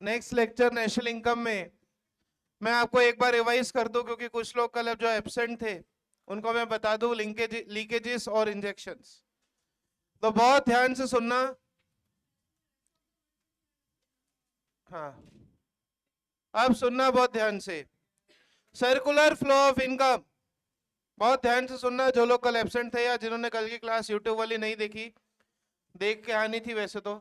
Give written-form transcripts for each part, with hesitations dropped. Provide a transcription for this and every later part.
Next lecture national income में मैं आपको एक बार रिवाइज कर दूं, क्योंकि कुछ लोग कल जो एब्सेंट थे उनको मैं बता दूं लीकेजेस और इंजेक्शंस। तो बहुत ध्यान से सुनना। हाँ, अब सुनना बहुत ध्यान से। सर्कुलर फ्लो ऑफ इनकम, बहुत ध्यान से सुनना। जो लोग कल एब्सेंट थे या जिन्होंने कल की क्लास यूट्यूब वाली नहीं देखी, देख के आनी थी वैसे तो,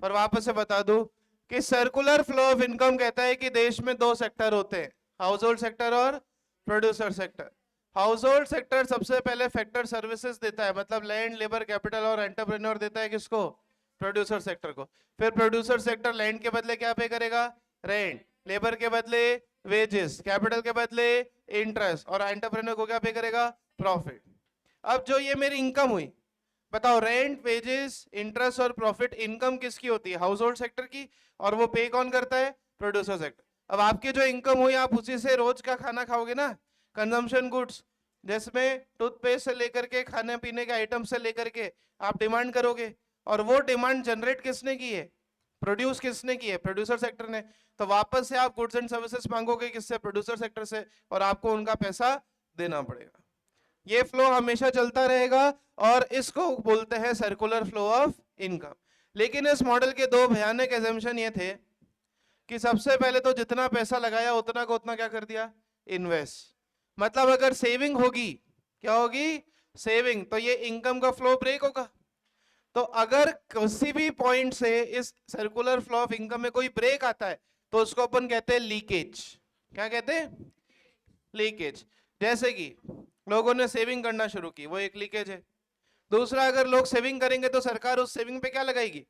पर वापस से बता दूं कि सर्कुलर फ्लो ऑफ इनकम कहता है कि देश में दो सेक्टर होते हैं, हाउस होल्ड सेक्टर और producer sector. House hold sector सबसे पहले फैक्टर सर्विसेज देता है, मतलब लैंड, लेबर, कैपिटल और एंटरप्रेन्योर देता है किसको? प्रोड्यूसर सेक्टर को। फिर प्रोड्यूसर सेक्टर लैंड के बदले क्या पे करेगा? रेंट। लेबर के बदले वेजेस, कैपिटल के बदले इंटरेस्ट, और एंटरप्रेन्योर को क्या पे करेगा? प्रॉफिट। अब जो ये मेरी इनकम हुई, बताओ रेंट, वेजेस, इंटरेस्ट और प्रॉफिट, इनकम किसकी होती है? हाउस होल्ड सेक्टर की। और वो पे कौन करता है? Producer sector. अब आपकी जो इनकम हुई आप उसी से रोज का खाना खाओगे ना, कंजम्पशन गुड्स, जिसमें टूथपेस्ट से लेकर के खाने पीने के आइटम से लेकर के आप डिमांड करोगे, और वो डिमांड जनरेट किसने की है? प्रोड्यूस किसने की है? प्रोड्यूसर सेक्टर ने। तो वापस से आप गुड्स एंड सर्विसेज मांगोगे किससे? प्रोड्यूसर सेक्टर से, और आपको उनका पैसा देना पड़ेगा। ये फ्लो हमेशा चलता रहेगा और इसको बोलते हैं सर्कुलर फ्लो ऑफ इनकम। लेकिन इस मॉडल के दो भयानक एजम्पशन ये थे कि सबसे पहले तो जितना पैसा लगाया उतना को उतना क्या कर दिया? इन्वेस्ट। मतलब अगर सेविंग होगी, क्या होगी? सेविंग, तो ये इनकम का फ्लो ब्रेक होगा। तो अगर किसी भी पॉइंट से इस सर्कुलर फ्लो ऑफ इनकम में कोई ब्रेक आता है तो उसको अपन कहते हैं लीकेज। क्या कहते हैं? लीकेज। जैसे कि लोगों ने सेविंग करना शुरू की, वो एक लीकेज है। दूसरा, अगर लोग सेविंग करेंगे तो सरकार उस सेविंग पे क्या लगाएगी?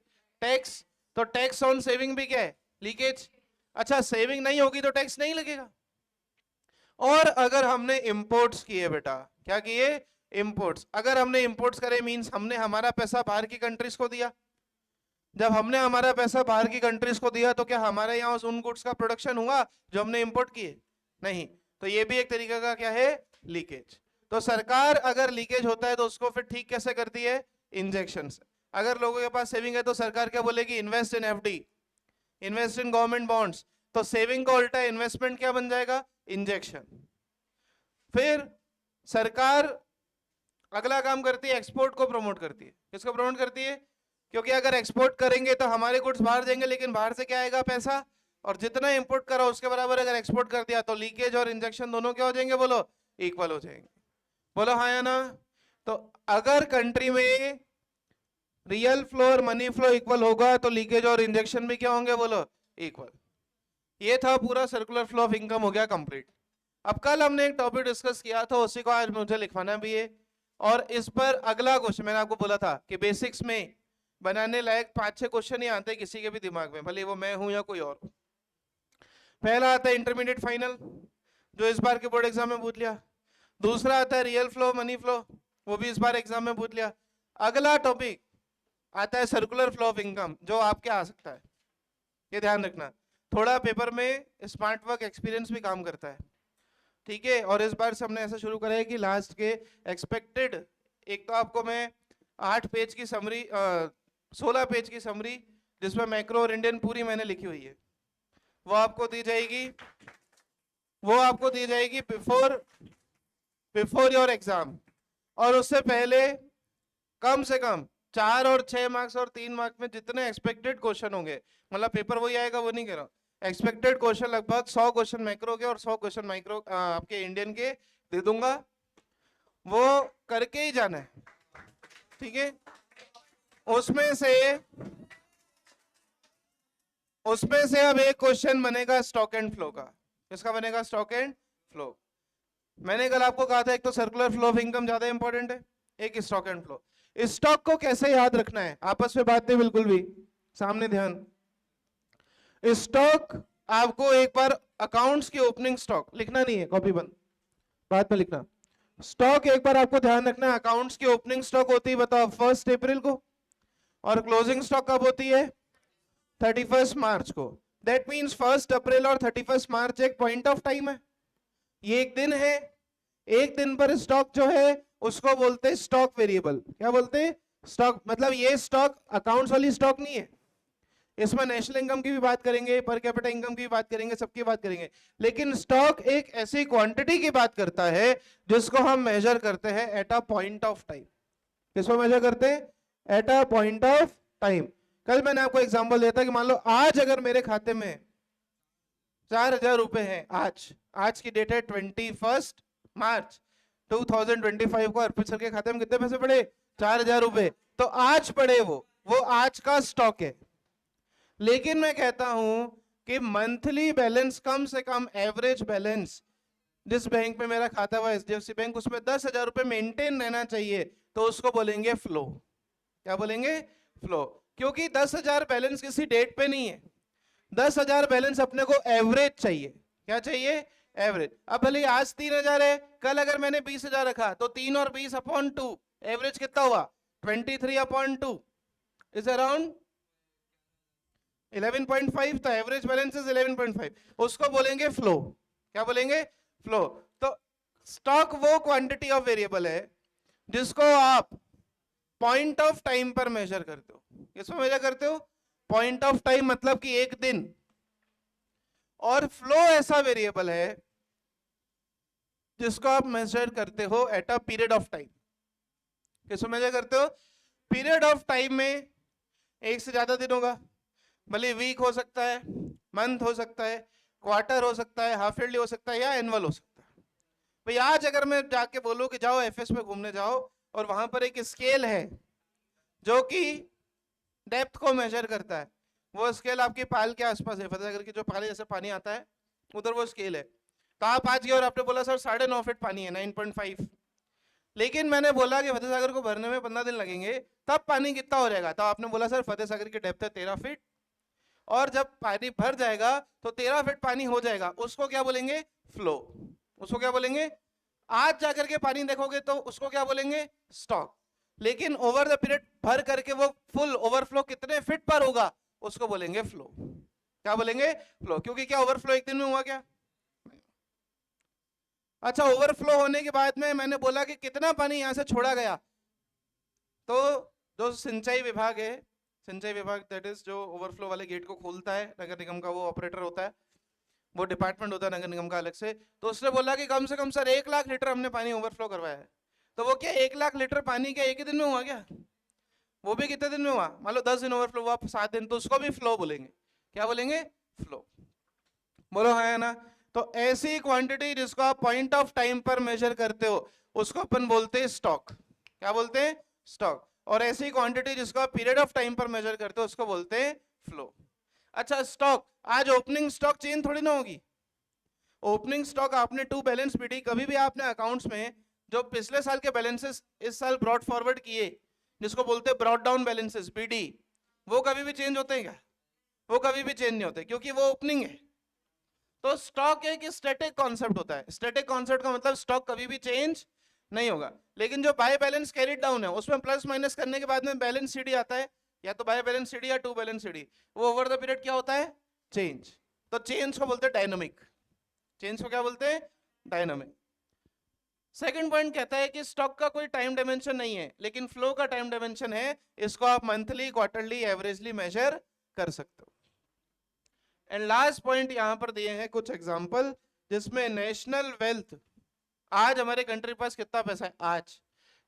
टैक्स। तो टैक्स ऑन सेविंग भी क्या है? लीकेज। अच्छा, सेविंग नहीं होगी तो टैक्स नहीं लगेगा। और अगर हमने इंपोर्ट्स किए बेटा, क्या किए? इंपोर्ट्स। अगर हमने इंपोर्ट्स करे मींस हमने हमारा पैसा बाहर की कंट्रीज को दिया। जब हमने हमारा पैसा बाहर की कंट्रीज को दिया तो क्या हमारे यहाँ उन गुड्स का प्रोडक्शन हुआ जो हमने इंपोर्ट किए? नहीं। तो ये भी एक तरीका का क्या है? लीकेज। तो सरकार अगर लीकेज होता है तो उसको फिर ठीक कैसे करती है? इंजेक्शन से। अगर लोगों के पास सेविंग है तो सरकार क्या बोलेगी? Invest in FD, invest in government bonds. तो सेविंग का उल्टा इन्वेस्टमेंट क्या बन जाएगा? इंजेक्शन। फिर सरकार अगला काम करती है, एक्सपोर्ट को प्रमोट करती है। किसको प्रमोट करती है? क्योंकि अगर एक्सपोर्ट करेंगे तो हमारे गुड्स बाहर जाएंगे, लेकिन बाहर से क्या आएगा? पैसा। और जितना इंपोर्ट करा उसके बराबर अगर एक्सपोर्ट कर दिया तो लीकेज और इंजेक्शन दोनों क्या हो जाएंगे? बोलो, इक्वल हो जाएंगे। बोलो हाँ या ना? तो अगर कंट्री में रियल फ्लो और मनी फ्लो इक्वल होगा तो लीकेज और इंजेक्शन भी क्या होंगे? बोलो, इक्वल। ये था पूरा सर्कुलर फ्लो ऑफ इनकम, हो गया कंप्लीट। अब कल हमने एक टॉपिक डिस्कस किया था, उसी को आज मुझे लिखवाना भी है। और इस पर अगला क्वेश्चन मैंने आपको बोला था कि बेसिक्स में बनाने लायक 5-6 क्वेश्चन ही आते हैं किसी के भी दिमाग में, भले वो मैं हूं या कोई और। पहला आता है इंटरमीडिएट फाइनल, जो इस बार के बोर्ड एग्जाम में पूछ लिया। दूसरा आता है रियल फ्लो मनी फ्लो, वो भी इस बार एग्जाम में पूछ लिया। अगला टॉपिक आता है सर्कुलर फ्लो ऑफ इनकम, जो आपके आ सकता है। ये ध्यान रखना, थोड़ा पेपर में स्मार्ट वर्क एक्सपीरियंस भी काम करता है, ठीक है। और इस बार से हमने ऐसा शुरू करा है कि लास्ट के एक्सपेक्टेड, एक तो आपको मैं 8 पेज की समरी, 16 पेज की समरी जिसमें मैक्रो और इंडियन पूरी मैंने लिखी हुई है, वो आपको दी जाएगी। वो आपको दी जाएगी बिफोर योर एग्जाम। और उससे पहले कम से कम 4 और 6 मार्क्स और 3 मार्क्स में जितने एक्सपेक्टेड क्वेश्चन होंगे, मतलब पेपर वही आएगा वो नहीं कह रहा, एक्सपेक्टेड क्वेश्चन लगभग 100 क्वेश्चन मैक्रो के और 100 क्वेश्चन माइक्रो आपके इंडियन के दे दूंगा। वो करके ही जाना है, ठीक है। उसमें से अब एक क्वेश्चन बनेगा स्टॉक एंड फ्लो का। किसका बनेगा? Stock and flow. मैंने कल आपको कहा था एक तो सर्कुलर फ्लो ऑफ इनकम ज्यादा इंपॉर्टेंट है, एक स्टॉक एंड फ्लो। स्टॉक को कैसे याद रखना है? आपस में बात नहीं बिल्कुल भी, सामने ध्यान। स्टॉक आपको एक बार अकाउंट्स की ओपनिंग स्टॉक लिखना नहीं है, कॉपी बंद, बाद में लिखना। स्टॉक एक बार आपको ध्यान रखना है, अकाउंट्स की ओपनिंग स्टॉक होती है बताओ 1 अप्रैल को, और क्लोजिंग स्टॉक कब होती है? 31 मार्च को। दैट मींस 1 अप्रैल और 31 मार्च एक पॉइंट ऑफ टाइम है, ये एक दिन है। एक दिन पर स्टॉक जो है उसको बोलते हैं स्टॉक वेरिएबल। क्या बोलते हैं? स्टॉक। मतलब ये स्टॉक अकाउंट्स वाली स्टॉक नहीं है, इसमें नेशनल इनकम की भी बात करेंगे, पर कैपिटा इनकम की भी बात करेंगे, सबकी बात करेंगे। लेकिन स्टॉक एक ऐसी क्वांटिटी की बात करता है जिसको हम मेजर करते हैं at a point of time. किसको मेजर करते हैं? At a point of time. कल मैंने आपको एग्जांपल दिया था कि मान लो आज अगर मेरे खाते में 4,000 रुपए हैं, आज की डेट है 21 मार्च 2025 को, अर्पित सर के खाते में कितने पैसे पड़े? 4,000 रुपए। तो आज पड़े वो आज का स्टॉक है। लेकिन मैं कहता हूं कि मंथली बैलेंस, कम से कम एवरेज बैलेंस जिस बैंक में मेरा खाता हुआ HDFC बैंक, उसमें 10,000 रुपए मेंटेन रहना चाहिए, तो उसको बोलेंगे फ्लो। क्या बोलेंगे? फ्लो। क्योंकि 10,000 बैलेंस किसी डेट पे नहीं है, 10,000 बैलेंस अपने को एवरेज चाहिए। क्या चाहिए? एवरेज। अब भले आज 3,000 है, कल अगर मैंने 20,000 रखा तो 3 और 20 अपॉन 2, एवरेज कितना हुआ? 23 अपॉन 2 इज अराउंड 11.5। तो एवरेज बैलेंस इज 11.5, उसको बोलेंगे फ्लो। क्या बोलेंगे? फ्लो। तो स्टॉक वो क्वांटिटी ऑफ वेरिएबल है जिसको आप पॉइंट ऑफ टाइम पर मेजर करते हो। किसमें मेजर करते हो? पॉइंट ऑफ टाइम, मतलब कि एक दिन। और फ्लो ऐसा वेरिएबल है जिसको आप मेजर करते हो at a period of time. किसको मेजर करते हो? पीरियड ऑफ टाइम में एक से ज्यादा दिन होगा, भले वीक हो सकता है, मंथ हो सकता है, क्वार्टर हो सकता है, हाफ ईयरली हो सकता है, या एनुअल हो सकता है। भाई आज अगर मैं जाके बोलूं कि जाओ एफएस में घूमने जाओ, और वहां पर एक स्केल है जो कि डेप्थ को मेजर करता है, वो स्केल आपकी पाल के आसपास है, फतेहसागर की जो पाल जैसे पानी आता है उधर वो स्केल है। तो आप आज गए और आपने बोला सर 9.5 फीट पानी है, 9.5। लेकिन मैंने बोला कि फतेहसागर को भरने में 15 दिन लगेंगे, तब पानी कितना हो जाएगा? तो आपने बोला सर फतेहसागर की डेप्थ है 13 फीट, और जब पानी भर जाएगा तो 13 फीट पानी हो जाएगा। उसको क्या बोलेंगे? फ्लो। उसको क्या बोलेंगे? आज जाकर के पानी देखोगे तो उसको क्या बोलेंगे? स्टॉक। लेकिन ओवर द पीरियड भर करके वो फुल ओवरफ्लो कितने फीट पर होगा, उसको बोलेंगे फ्लो। क्या बोलेंगे? फ्लो। क्योंकि क्या ओवरफ्लो एक दिन में हुआ क्या? अच्छा, ओवरफ्लो होने के बाद में मैंने बोला कि कितना पानी यहां से छोड़ा गया, तो जो सिंचाई विभाग है, सिंचाई विभाग दैट इज जो ओवरफ्लो वाले गेट को खोलता है, नगर निगम का वो ऑपरेटर होता है, वो डिपार्टमेंट होता है नगर निगम का अलग से। तो उसने बोला कि कम से कम सर 1 लाख लीटर हमने पानी ओवरफ्लो करवाया है। तो वो क्या 1 लाख लीटर पानी क्या एक ही दिन में हुआ क्या? वो भी कितने दिन में हुआ? मान लो 10 दिन ओवरफ्लो हुआ, 7 दिन, तो उसको भी फ्लो बोलेंगे। क्या बोलेंगे? फ्लो। बोलो हाँ है ना? तो ऐसी क्वांटिटी जिसको आप पॉइंट ऑफ टाइम पर मेजर करते हो उसको अपन बोलते हैं स्टॉक। क्या बोलते हैं? स्टॉक। और ऐसी क्वांटिटी जिसको आप पीरियड ऑफ टाइम पर मेजर करते हो उसको बोलते हैं फ्लो। अच्छा, स्टॉक, आज ओपनिंग स्टॉक चेंज थोड़ी ना होगी। ओपनिंग स्टॉक आपने टू बैलेंस बीडी, कभी भी आपने अकाउंट्स में जो पिछले साल के बैलेंसेस इस साल ब्रॉड फॉरवर्ड किए, जिसको बोलते हैं ब्रॉड डाउन बैलेंसेस बीडी, वो कभी भी चेंज होते हैं क्या? वो कभी भी चेंज नहीं होते, क्योंकि वो ओपनिंग है। तो स्टॉक एक स्टैटिक कॉन्सेप्ट होता है। स्टैटिक कॉन्सेप्ट का मतलब स्टॉक कभी भी चेंज नहीं होगा। लेकिन जो बाय बैलेंस कैरिड डाउन है उसमें प्लस माइनस करने के बाद में बैलेंस सीडी आता है, या तो बाय बैलेंस सीडी या टू बैलेंस सीडी, वो ओवर द पीरियड क्या होता है? चेंज। तो चेंज को बोलते हैं डायनामिक। चेंज को क्या बोलते हैं? डायनामिक। सेकंड पॉइंट कहता है कि स्टॉक का कोई टाइम डायमेंशन नहीं है, लेकिन फ्लो का टाइम डायमेंशन है। इसको आप मंथली, क्वार्टरली, एवरेजली मेजर कर सकते हो। एंड लास्ट पॉइंट यहां पर दिए हैं कुछ एग्जांपल जिसमें नेशनल वेल्थ, आज हमारे कंट्री पास कितना पैसा है आज,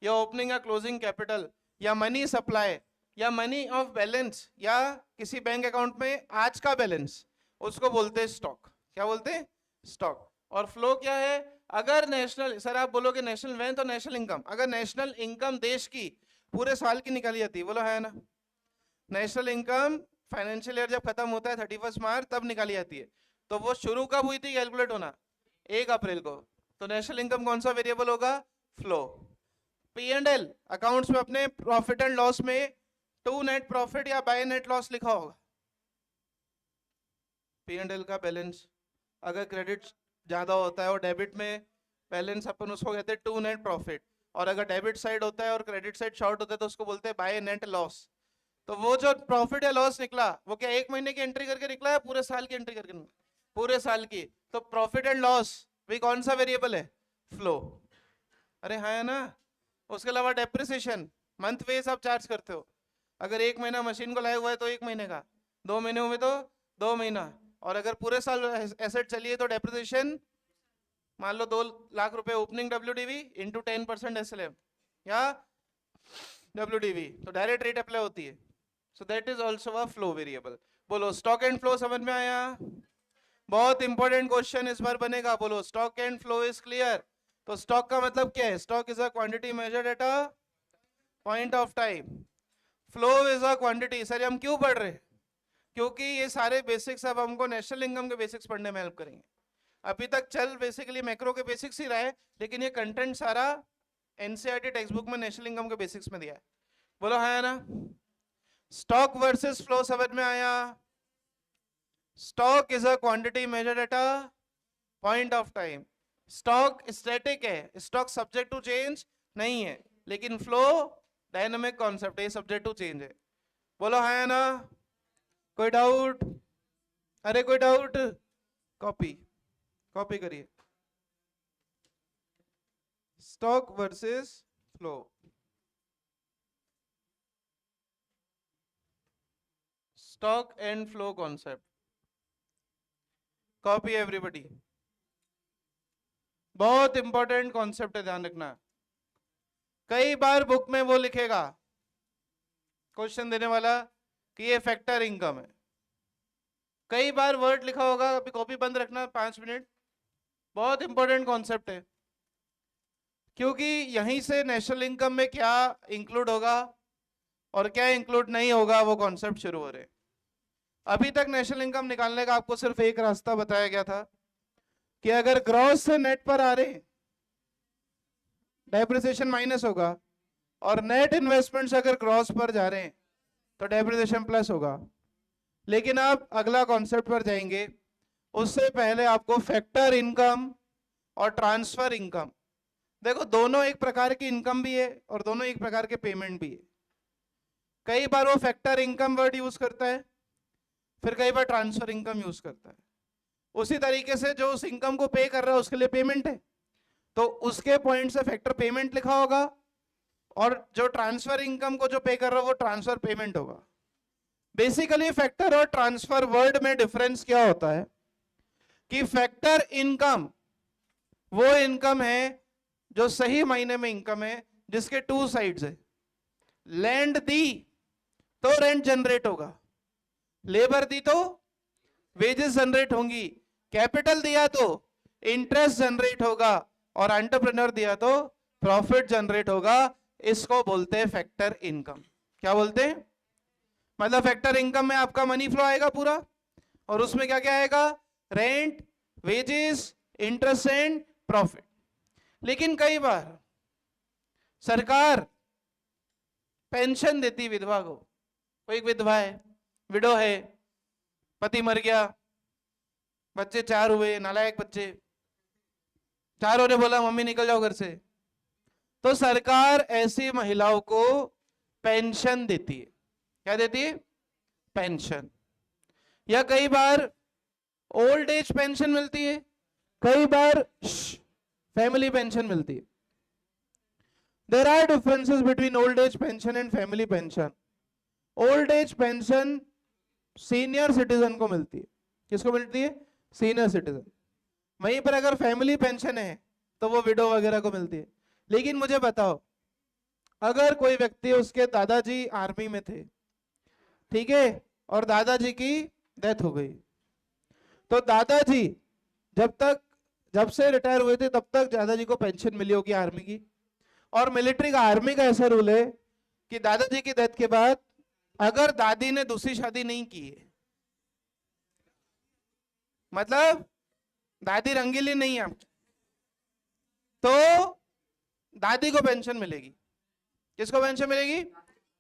या ओपनिंग या क्लोजिंग कैपिटल, या मनी सप्लाई, या मनी ऑफ बैलेंस, या किसी बैंक अकाउंट में आज का बैलेंस, उसको बोलते हैं स्टॉक। क्या बोलते हैं? स्टॉक। और फ्लो क्या है? अगर नेशनल, सर आप बोलोगे नेशनल वेल्थ और नेशनल इनकम, अगर नेशनल इनकम देश की पूरे साल की निकाली जाती है, बोलो है ना? नेशनल इनकम फाइनेंशियल ईयर जब खत्म होता है 31 मार्च तब निकाली जाती है, तो वो शुरू कब हुई थी कैलकुलेट होना? 1 अप्रैल को। तो नेशनल इनकम कौन सा वेरिएबल होगा? Flow. P and L accounts में अपने प्रॉफिट एंड लॉस में टू नेट प्रॉफिट या बाय नेट लॉस लिखा होगा। पी एंड एल का बैलेंस अगर क्रेडिट ज्यादा होता है और डेबिट में बैलेंस, अपन उसको कहते हैं टू नेट प्रॉफिट, और अगर डेबिट साइड होता है और क्रेडिट साइड शॉर्ट होता है तो उसको बोलते हैं बाय नेट लॉस। तो वो जो प्रॉफिट या लॉस निकला वो क्या 1 महीने की एंट्री करके निकला है, पूरे साल की एंट्री करके निकला? पूरे साल की। तो प्रॉफिट एंड लॉस भी कौन सा वेरिएबल है? फ्लो। अरे हाँ है ना? उसके अलावा डेप्रिसिएशन मंथ वेज आप चार्ज करते हो, अगर 1 महीना मशीन को लाया हुआ है तो 1 महीने का, 2 महीने हुए तो 2 महीना, और अगर पूरे साल एसेट चलिए तो डेप्रिसिएशन मान लो 2 लाख रुपए ओपनिंग WDV इंटू 10% SLM या WDV, तो डायरेक्ट रेट अप्लाई होती है। So that is also a flow variable. बोलो स्टॉक एंड फ्लो समझ में आया? बहुत इंपॉर्टेंट क्वेश्चन इस बार बनेगा। बोलो stock and flow is clear? तो स्टॉक का मतलब क्या है? Stock is a quantity measured at a point of time. Flow is a quantity. Sir हम क्यों पढ़ रहे हैं? क्योंकि ये सारे बेसिक्स अब हमको नेशनल इनकम के बेसिक्स पढ़ने में हेल्प करेंगे। अभी तक चल बेसिकली मैक्रो के बेसिक्स ही रहा है, लेकिन ये कंटेंट सारा एनसीईआरटी टेक्स्ट बुक में नेशनल इनकम के बेसिक्स में दिया है। बोलो हाँ ना? स्टॉक वर्सेस फ्लो समझ में आया? Stock is a quantity measured at a point of time. Stock static है, स्टॉक सब्जेक्ट टू चेंज नहीं है, लेकिन फ्लो डायनामिक कॉन्सेप्ट है, सब्जेक्ट टू चेंज है। बोलो हाँ ना? कोई डाउट? अरे कोई डाउट? कॉपी कॉपी करिए। Stock versus flow, stock and flow concept, copy everybody. बहुत इंपॉर्टेंट कॉन्सेप्ट है, ध्यान रखना। कई बार बुक में वो लिखेगा क्वेश्चन देने वाला कि ये फैक्टर इनकम है, कई बार वर्ड लिखा होगा, अभी कॉपी बंद रखना 5 मिनट। बहुत इंपॉर्टेंट कॉन्सेप्ट है, क्योंकि यहीं से नेशनल इनकम में क्या इंक्लूड होगा और क्या इंक्लूड नहीं होगा वो कॉन्सेप्ट शुरू हो रहे। अभी तक नेशनल इनकम निकालने का आपको सिर्फ एक रास्ता बताया गया था कि अगर ग्रॉस से नेट पर आ रहे डेप्रिसिएशन माइनस होगा, और नेट इन्वेस्टमेंट्स अगर ग्रॉस पर जा रहे हैं तो डेप्रिसिएशन प्लस होगा। लेकिन आप अगला कॉन्सेप्ट पर जाएंगे, उससे पहले आपको फैक्टर इनकम और ट्रांसफर इनकम, देखो दोनों एक प्रकार की इनकम भी है और दोनों एक प्रकार के पेमेंट भी है। कई बार वो फैक्टर इनकम वर्ड यूज करता है, फिर कई बार ट्रांसफर इनकम यूज करता है। उसी तरीके से जो उस इनकम को पे कर रहा है उसके लिए पेमेंट है, तो उसके पॉइंट से फैक्टर पेमेंट लिखा होगा, और जो ट्रांसफर इनकम को जो पे कर रहा है वो ट्रांसफर पेमेंट होगा। बेसिकली फैक्टर और ट्रांसफर वर्ड में डिफरेंस क्या होता है कि फैक्टर इनकम वो इनकम है जो सही मायने में इनकम है, जिसके 2 साइड्स है। लैंड दी तो रेंट जनरेट होगा, लेबर दी तो वेजेस जनरेट होंगी, कैपिटल दिया तो इंटरेस्ट जनरेट होगा, और एंटरप्रेन्योर दिया तो प्रॉफिट जनरेट होगा। इसको बोलते हैं फैक्टर इनकम। क्या बोलते हैं? मतलब फैक्टर इनकम में आपका मनी फ्लो आएगा पूरा, और उसमें क्या क्या आएगा? Rent, wages, interest and profit. लेकिन कई बार सरकार पेंशन देती विधवा को। कोई विधवा है, विडो है, पति मर गया, बच्चे 4 हुए, नालायक बच्चे, चारों ने बोला मम्मी निकल जाओ घर से, तो सरकार ऐसी महिलाओं को पेंशन देती है। क्या देती है? पेंशन। या कई बार ओल्ड एज पेंशन मिलती है, कई बार फैमिली पेंशन मिलती है। There are differences between old age pension and family pension. Old age pension senior citizen को मिलती है। किसको मिलती है? Senior citizen. वहीं पर अगर फैमिली पेंशन है तो वो विडो वगैरह को मिलती है। लेकिन मुझे बताओ, अगर कोई व्यक्ति, उसके दादाजी आर्मी में थे, ठीक है, और दादाजी की डेथ हो गई, तो दादाजी जब से रिटायर हुए थे तब तक दादाजी को पेंशन मिली होगी आर्मी की। और मिलिट्री का, आर्मी का ऐसा रूल है कि दादाजी की डेथ के बाद अगर दादी ने दूसरी शादी नहीं की है, मतलब दादी रंगीली नहीं है आपकी, तो दादी को पेंशन मिलेगी। किसको पेंशन मिलेगी?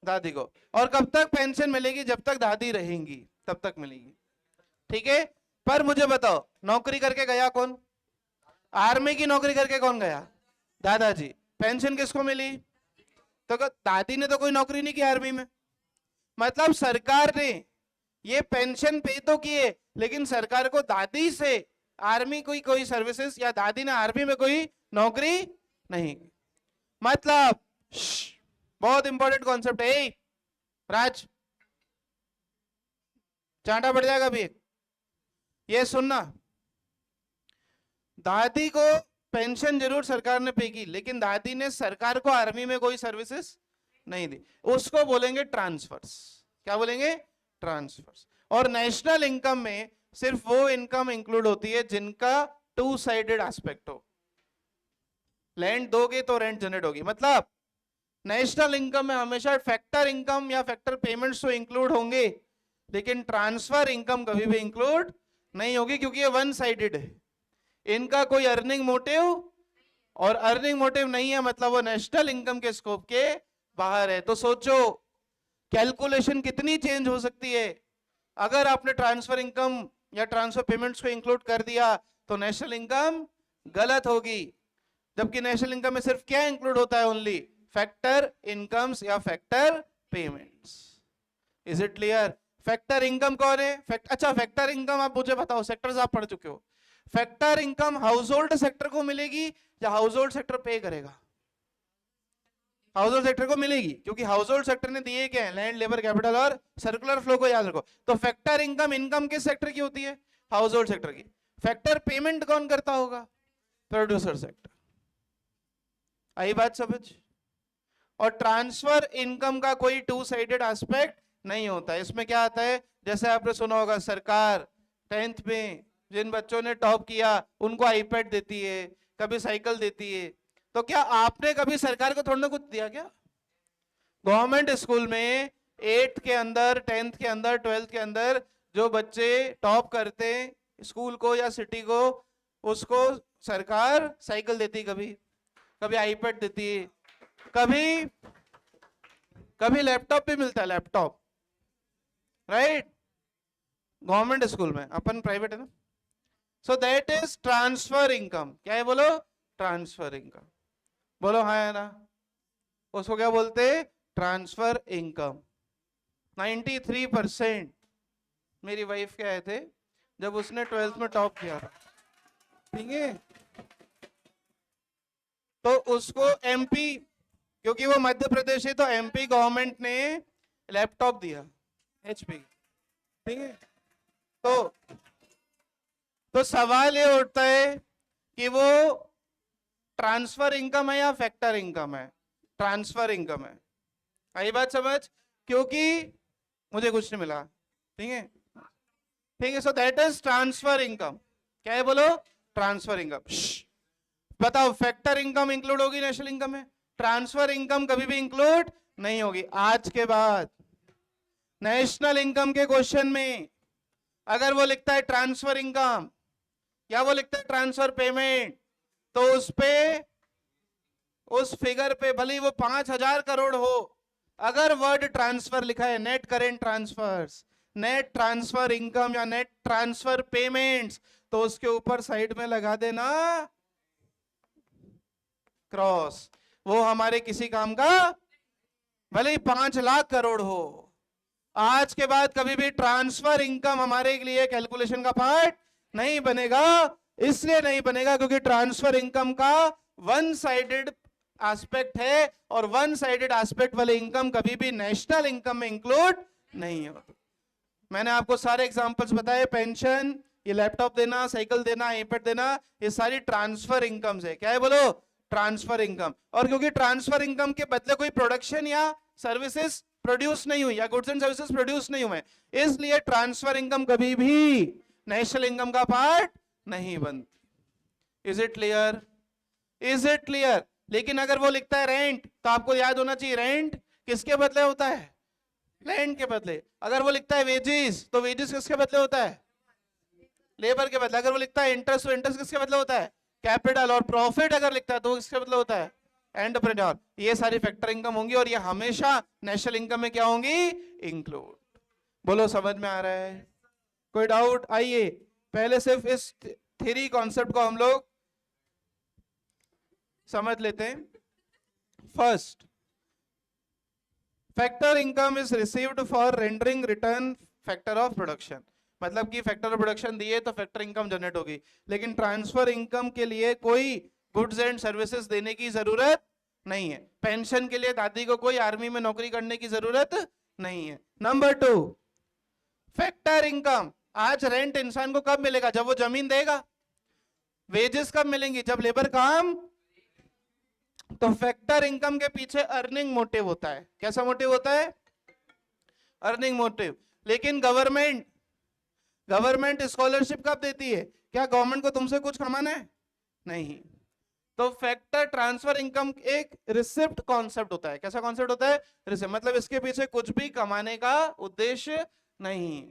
दादी को। और कब तक पेंशन मिलेगी? जब तक दादी रहेंगी तब तक मिलेगी, ठीक है। पर मुझे बताओ, नौकरी करके गया कौन? आर्मी की नौकरी करके कौन गया? दादाजी। पेंशन किसको मिली? तो दादी ने तो कोई नौकरी नहीं की आर्मी में। मतलब सरकार ने ये पेंशन पे तो किए, लेकिन सरकार को दादी से आर्मी कोई सर्विसेज, या दादी ने आर्मी में कोई नौकरी नहीं। मतलब बहुत इंपॉर्टेंट कॉन्सेप्ट है राज। चांटा पड़ जाएगा अभी। ये सुनना, दादी को पेंशन जरूर सरकार ने पे की, लेकिन दादी ने सरकार को आर्मी में कोई सर्विसेज नहीं दी, उसको बोलेंगे ट्रांसफर्स। क्या बोलेंगे? ट्रांसफर्स। और नेशनल इनकम में सिर्फ वो इनकम इंक्लूड होती है जिनका टू साइडेड एस्पेक्ट हो। लैंड दोगे तो रेंट जनरेट होगी, मतलब नेशनल इनकम में हमेशा फैक्टर इनकम या फैक्टर पेमेंट्स तो इंक्लूड होंगे, लेकिन ट्रांसफर इनकम कभी भी इंक्लूड नहीं होगी, क्योंकि ये वन साइडेड है। इनका कोई अर्निंग मोटिव, और अर्निंग मोटिव नहीं है मतलब वो नेशनल इनकम के स्कोप के बाहर है। तो सोचो कैलकुलेशन कितनी चेंज हो सकती है। अगर आपने ट्रांसफर इनकम या ट्रांसफर पेमेंट्स को इंक्लूड कर दिया तो नेशनल इनकम गलत होगी, जबकि नेशनल इनकम में सिर्फ क्या इंक्लूड होता है? ओनली फैक्टर इनकम्स या factor payments. Is it clear? Factor income कौन है? अच्छा, फैक्टर इनकम आप मुझे बताओ, सेक्टर्स आप पढ़ चुके हो, factor income house hold sector को मिलेगी या हाउस होल्ड सेक्टर पे करेगा? हाउस होल्ड सेक्टर को मिलेगी, क्योंकि हाउस होल्ड सेक्टर ने दिए क्या है? लैंड, लेबर, कैपिटल और सर्कुलर फ्लो को याद रखो। तो फैक्टर इनकम इनकम किस सेक्टर की होती है? हाउस होल्ड सेक्टर की। फैक्टर पेमेंट कौन करता होगा? Producer sector. आई बात समझ? और ट्रांसफर इनकम का कोई टू साइडेड एस्पेक्ट नहीं होता है। इसमें क्या आता है? जैसे आपने सुना होगा, सरकार 10th में जिन बच्चों ने टॉप किया उनको आईपैड देती है, कभी साइकिल देती है। तो क्या आपने कभी सरकार को थोड़ा ना कुछ दिया क्या? गवर्नमेंट स्कूल में 8th के अंदर, 10th के अंदर, 12th के अंदर जो बच्चे टॉप करते स्कूल को या सिटी को, उसको सरकार साइकिल देती, कभी कभी आईपैड देती है, कभी कभी लैपटॉप भी मिलता है, लैपटॉप, राइट? गवर्नमेंट स्कूल में, अपन प्राइवेट है ना। So that is transfer income. क्या है बोलो? Transfer income. बोलो हाँ है ना? उसको क्या बोलते? Transfer income. 93% मेरी वाइफ के आए थे जब उसने 12th में टॉप किया था, ठीक है? तो उसको एमपी, क्योंकि वो मध्य प्रदेश है, तो एमपी गवर्नमेंट ने लैपटॉप दिया, एचपी, ठीक है? तो सवाल ये उठता है कि वो ट्रांसफर इनकम है या फैक्टर इनकम है? ट्रांसफर इनकम है। आई बात समझ? क्योंकि मुझे कुछ नहीं मिला, ठीक है? ठीक है, so that is transfer income. क्या है बोलो? Transfer income. बताओ, फैक्टर इनकम इंक्लूड होगी नेशनल इनकम में? ट्रांसफर इनकम कभी भी इंक्लूड नहीं होगी। आज के बाद नेशनल इनकम के क्वेश्चन में अगर वो लिखता है ट्रांसफर इनकम या वो लिखता है ट्रांसफर पेमेंट, तो उस पे, उस फिगर पे भले ही वो 5,000 करोड़ हो, अगर वर्ड ट्रांसफर लिखा है, net current transfers, net transfer income या नेट ट्रांसफर पेमेंट्स, तो उसके ऊपर साइड में लगा देना क्रॉस। वो हमारे किसी काम का भले ही 5 लाख करोड़ हो। आज के बाद कभी भी ट्रांसफर इनकम हमारे लिए कैलकुलेशन का पार्ट नहीं बनेगा। इसलिए नहीं बनेगा क्योंकि ट्रांसफर इनकम का वन साइडेड एस्पेक्ट है, और वन साइडेड एस्पेक्ट वाले इनकम कभी भी नेशनल इनकम में इंक्लूड नहीं होती। मैंने आपको सारे एग्जांपल्स बताए, पेंशन, ये लैपटॉप देना, साइकिल देना, आईपैड देना, ये सारी ट्रांसफर इनकम्स है। क्या है बोलो? Transfer income. और क्योंकि ट्रांसफर इनकम के बदले कोई प्रोडक्शन या सर्विसेज प्रोड्यूस नहीं हुई या गुड्स एंड सर्विसेज प्रोड्यूस नहीं हुए, इसलिए ट्रांसफर इनकम कभी भी नेशनल इनकम का पार्ट नहीं बनती। Is it clear? Is it clear? लेकिन अगर वो लिखता है रेंट, तो आपको याद होना चाहिए रेंट किसके बदले होता है? लैंड के बदले। अगर वो लिखता है वेजेस, तो वेजेस किसके बदले होता है? लेबर के बदले। अगर वो लिखता है इंटरेस्ट, तो इंटरेस्ट किसके बदले होता है? कैपिटल। और प्रॉफिट अगर लिखता है तो किसके बदले होता है? एंटरप्रेन्योर। ये सारी फैक्टर इनकम होंगी और ये हमेशा नेशनल इनकम में क्या होंगी? इंक्लूड। बोलो समझ में आ रहा है? कोई डाउट? आइए पहले सिर्फ इस थ्री कॉन्सेप्ट को हम लोग समझ लेते हैं। First, factor income is received for rendering return factor of production. मतलब कि फैक्टर ऑफ प्रोडक्शन दिए तो फैक्टर इनकम जनरेट होगी, लेकिन ट्रांसफर इनकम के लिए कोई गुड्स एंड सर्विसेज देने की जरूरत नहीं है। पेंशन के लिए दादी को कोई आर्मी में नौकरी करने की जरूरत नहीं है। नंबर 2, फैक्टर इनकम, आज रेंट इंसान को कब मिलेगा? जब वो जमीन देगा। वेजेस कब मिलेंगी? जब लेबर काम। तो फैक्टर इनकम के पीछे अर्निंग मोटिव होता है। कैसा मोटिव होता है? Earning motive. लेकिन गवर्नमेंट स्कॉलरशिप कब देती है? क्या गवर्नमेंट को तुमसे कुछ कमाना है? नहीं। तो फैक्टर ट्रांसफर इनकम एक रिसिप्ट कॉन्सेप्ट होता है। कैसा कॉन्सेप्ट होता है? रिसिप्ट, मतलब इसके पीछे कुछ भी कमाने का उद्देश्य नहीं।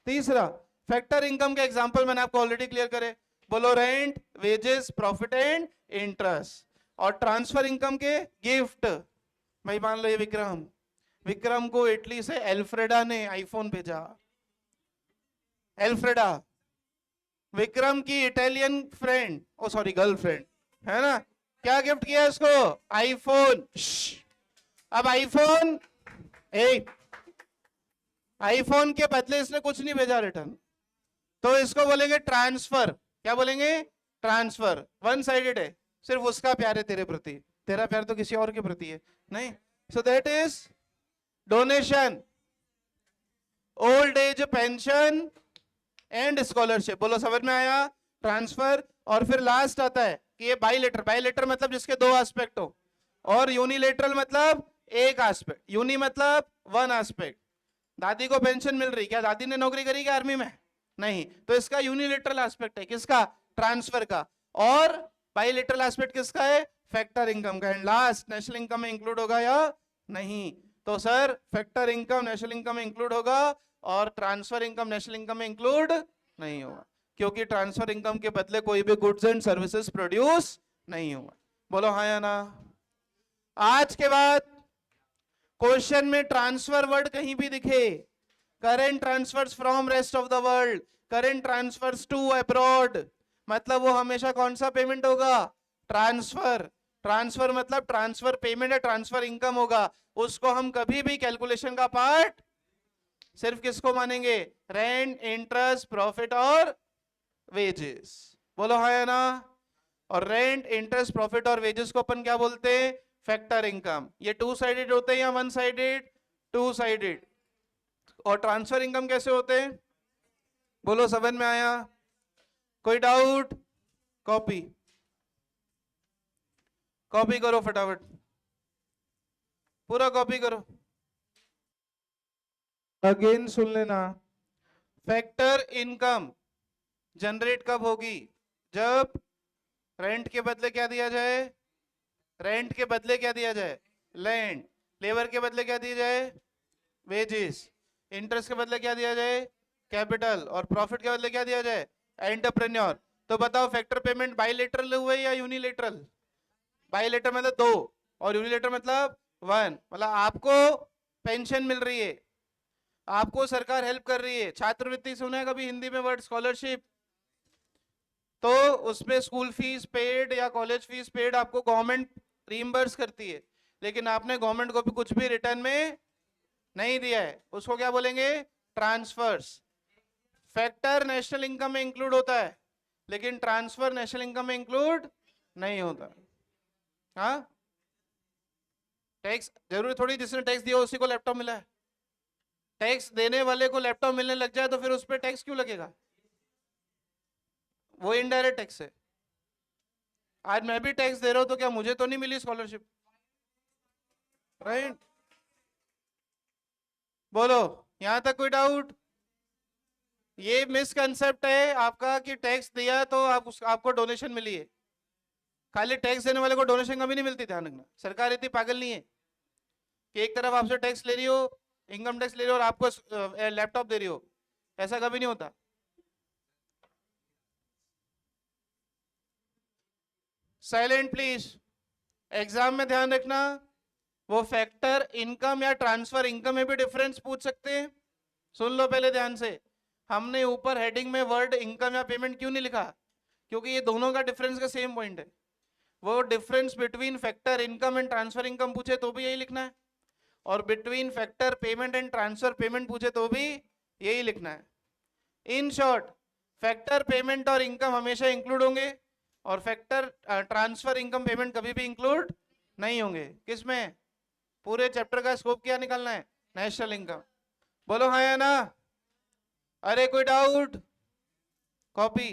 तीसरा, फैक्टर इनकम के एग्जांपल मैंने आपको ऑलरेडी क्लियर करे। बोलो, rent, wages, profit and interest. और ट्रांसफर इनकम के गिफ्ट। भाई मान लो ये विक्रम को इटली से एल्फ्रेडा ने आईफोन भेजा। एल्फ्रेडा विक्रम की इटालियन फ्रेंड, ओ सॉरी गर्लफ्रेंड, है ना, क्या गिफ्ट किया इसको? आईफोन। अब आईफोन के बदले इसने कुछ नहीं भेजा रिटर्न, तो इसको बोलेंगे ट्रांसफर। क्या बोलेंगे? ट्रांसफर। वन साइडेड है, सिर्फ उसका प्यार है तेरे प्रति, तेरा प्यार तो किसी और के प्रति है नहीं। So that is donation, old age pension and scholarship. बोलो, समझ में आया? ट्रांसफर। और फिर लास्ट आता है कि ये बाइलेटर मतलब जिसके दो एस्पेक्ट हो, और यूनिलेटरल मतलब एक एस्पेक्ट। यूनि मतलब वन एस्पेक्ट। दादी को पेंशन मिल रही, क्या दादी ने नौकरी करी क्या आर्मी में? नहीं। तो इसका यूनिलेटरल एस्पेक्ट है, किसका? ट्रांसफर का। और बाइलेटरल एस्पेक्ट किसका है? फैक्टर इनकम का। एंड लास्ट, नेशनल इनकम में इंक्लूड होगा या नहीं? तो sir, factor income national income में इंक्लूड होगा और ट्रांसफर इनकम नेशनल इनकम में इंक्लूड नहीं होगा, क्योंकि ट्रांसफर इनकम के बदले कोई भी गुड्स एंड सर्विसेज प्रोड्यूस नहीं होगा। बोलो हाँ या ना? आज के बाद क्वेश्चन में ट्रांसफर वर्ड कहीं भी दिखे, current transfers from rest of the world, current transfers to abroad, मतलब वो हमेशा कौन सा पेमेंट होगा? ट्रांसफर। ट्रांसफर मतलब ट्रांसफर पेमेंट है, ट्रांसफर इनकम होगा। उसको हम कभी भी कैलकुलेशन का पार्ट सिर्फ किसको मानेंगे? रेंट, इंटरेस्ट, प्रॉफिट और वेजेस। बोलो हाँ या ना? और रेंट, इंटरेस्ट, प्रॉफिट और वेजेस को अपन क्या बोलते हैं? Factor income. ये टू साइडेड होते हैं या वन साइडेड? Two sided. और ट्रांसफर इनकम कैसे होते हैं? बोलो, समझ में आया? कोई डाउट? कॉपी करो फटाफट, पूरा कॉपी करो। अगेन सुन लेना, फैक्टर इनकम जनरेट कब होगी? जब रेंट के बदले क्या दिया जाए? रेंट के बदले क्या दिया जाए? लैंड। लेबर के बदले क्या दिया जाए? वेजेस। इंटरेस्ट के बदले क्या दिया जाए? कैपिटल। और प्रॉफिट के बदले क्या दिया जाए? एंटरप्रेन्योर। तो बताओ, फैक्टर पेमेंट बाइलेटरल हुए या यूनिलेटरल? बाइलेटर मतलब दो, और यूनिलेटर मतलब वन। मतलब आपको पेंशन मिल रही है, आपको सरकार हेल्प कर रही है। छात्रवृत्ति सुना है कभी हिंदी में वर्ड? स्कॉलरशिप। तो उसमें स्कूल फीस पेड या कॉलेज फीस पेड आपको गवर्नमेंट रीइंबर्स करती है, लेकिन आपने गवर्नमेंट को भी कुछ भी रिटर्न में नहीं दिया है, उसको क्या बोलेंगे? ट्रांसफर्स। फैक्टर नेशनल इनकम में इंक्लूड होता है, लेकिन ट्रांसफर नेशनल इनकम में इंक्लूड नहीं होता। हाँ, टैक्स जरूरी थोड़ी जिसने टैक्स दिया उसी को लैपटॉप मिला है। टैक्स देने वाले को लैपटॉप मिलने लग जाए तो फिर उस पर टैक्स क्यों लगेगा? वो इनडायरेक्ट टैक्स है। आज मैं भी टैक्स दे रहा हूं तो क्या मुझे तो नहीं मिली स्कॉलरशिप? राइट? बोलो, यहां तक कोई डाउट? ये मिसकंसेप्ट है आपका कि टैक्स दिया तो आपको डोनेशन मिली है। खाली टैक्स देने वाले को डोनेशन कभी नहीं मिलती, ध्यान रखना। सरकार इतनी पागल नहीं है कि एक तरफ आपसे टैक्स ले रही हो, इनकम टैक्स ले रही हो, और आपको लैपटॉप दे रही हो। ऐसा कभी नहीं होता। Silent please. एग्जाम में ध्यान रखना, वो फैक्टर इनकम या ट्रांसफर इनकम में भी डिफरेंस पूछ सकते हैं। सुन लो पहले ध्यान से, हमने ऊपर हेडिंग में वर्ड इनकम या पेमेंट क्यों नहीं लिखा? क्योंकि ये दोनों का डिफरेंस का सेम पॉइंट है। वो difference between factor income and transfer income पूछे तो भी यही लिखना है, और between factor payment and transfer payment पूछे तो भी यही लिखना है। इन शॉर्ट, फैक्टर पेमेंट और इनकम हमेशा इंक्लूड होंगे, और फैक्टर ट्रांसफर इनकम पेमेंट कभी भी इंक्लूड नहीं होंगे। किसमें? पूरे चैप्टर का स्कोप क्या निकालना है? National income. बोलो हाँ या ना? अरे कोई डाउट? कॉपी